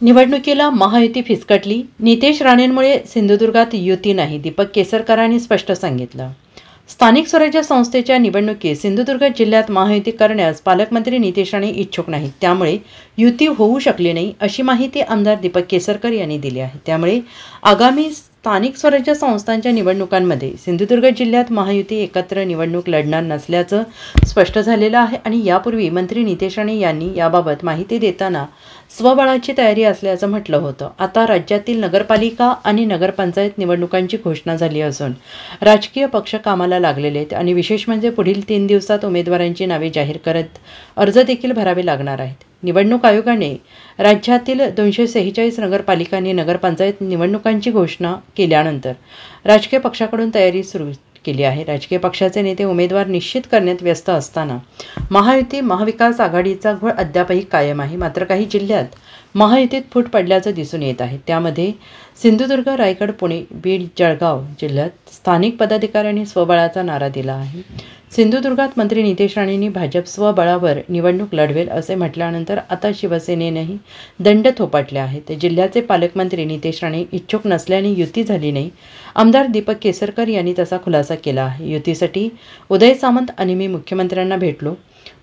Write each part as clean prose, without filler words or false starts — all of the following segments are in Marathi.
निवडणुकीला महायुती फिसकटली. नितेश राणेंमुळे सिंधुदुर्गात युती नाही, दीपक केसरकरांनी स्पष्ट सांगितलं. स्थानिक स्वराज्य संस्थेच्या निवडणुकीत सिंधुदुर्ग जिल्ह्यात महायुती करण्यास पालकमंत्री नितेश राणे इच्छुक नाहीत. त्यामुळे युती होऊ शकली नाही, अशी माहिती आमदार दीपक केसरकर यांनी दिली आहे. त्यामुळे आगामी स्थानिक स्वराज्य संस्थांच्या निवडणुकांमध्ये सिंधुदुर्ग जिल्ह्यात महायुती एकत्र निवडणूक लढणार नसल्याचं स्पष्ट झालेलं आहे. आणि यापूर्वी मंत्री नितेश राणे यांनी याबाबत माहिती देताना स्वबळाची तयारी असल्याचं म्हटलं होतं. आता राज्यातील नगरपालिका आणि नगरपंचायत निवडणुकांची घोषणा झाली असून राजकीय पक्ष कामाला लागलेले आहेत. आणि विशेष म्हणजे पुढील 3 दिवसात उमेदवारांची नावे जाहीर करत अर्ज देखील भरावे लागणार आहेत. निवडणूक आयोगाने राज्यातील 246 नगरपालिका आणि नगरपंचायत निवडणुकांची घोषणा केल्यानंतर राजकीय पक्षाकडून तयारी सुरू केली आहे. राजकीय पक्षाचे नेते उमेदवार निश्चित करण्यात व्यस्त असताना महायुती महाविकास आघाडीचा घोळ अद्यापही कायम आहे. मात्र काही जिल्ह्यात महायुतीत फूट पडल्याचं दिसून येत आहे. त्यामध्ये सिंधुदुर्ग, रायगड, पुणे, बीड, जळगाव जिल्ह्यात स्थानिक पदाधिकाऱ्यांनी स्वबळाचा नारा दिला आहे. सिंधुदुर्गात मंत्री नितेश राणेंनी भाजप स्वबळावर निवडणूक लढवेल असे म्हटल्यानंतर आता शिवसेनेनेही दंड थोपटले आहेत. जिल्ह्याचे पालकमंत्री नितेश राणे इच्छुक नसल्याने युती झाली नाही. आमदार दीपक केसरकर यांनी तसा खुलासा केला आहे. युतीसाठी उदय सामंत आणि मी मुख्यमंत्र्यांना भेटलो.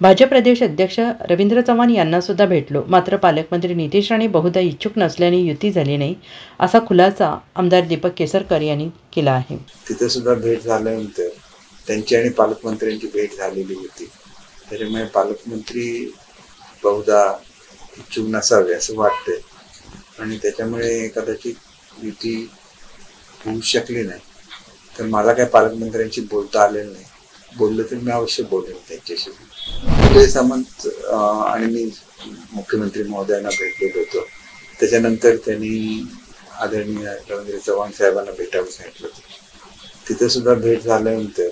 भाजप प्रदेश अध्यक्ष रवींद्र चव्हाण यांना सुद्धा भेटलो. मात्र पालकमंत्री नितेश राणे बहुधा इच्छुक नसल्याने युती झाली नाही, असा खुलासा आमदार दीपक केसरकर यांनी केला आहे. तिथे सुद्धा भेट झाल्यानंतर त्यांची आणि पालकमंत्र्यांची भेट झालेली होती. त्याच्यामुळे पालकमंत्री बहुधा इच्छुक नसावे असं वाटतंय आणि त्याच्यामुळे कदाचित युती होऊ शकली नाही. तर मला काय पालकमंत्र्यांशी बोलता आलेलं नाही. बोललं तर मी अवश्य बोलेन त्यांच्याशी. उदय सामंत आणि मी मुख्यमंत्री महोदयांना भेटलेलो होतो. त्याच्यानंतर त्यांनी आदरणीय रवींद्र चव्हाण साहेबांना भेटायला सांगितलं होतं. तिथे सुद्धा भेट झाल्यानंतर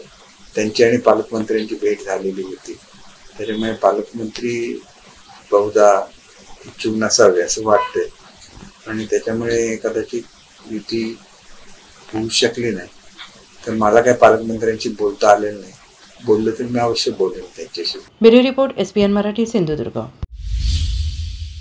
त्यांची आणि पालकमंत्र्यांची भेट झालेली होती. त्याच्यामुळे पालकमंत्री बहुधा इच्छुक नसावे असं वाटतंय आणि त्याच्यामुळे कदाचित युती होऊ शकली नाही. तर मला काय पालकमंत्र्यांशी बोलता आलेलं नाही. बोललं तर मी अवश्य बोलेन त्यांच्याशी. Bureau report, SBN Marathi, Sindhudurg.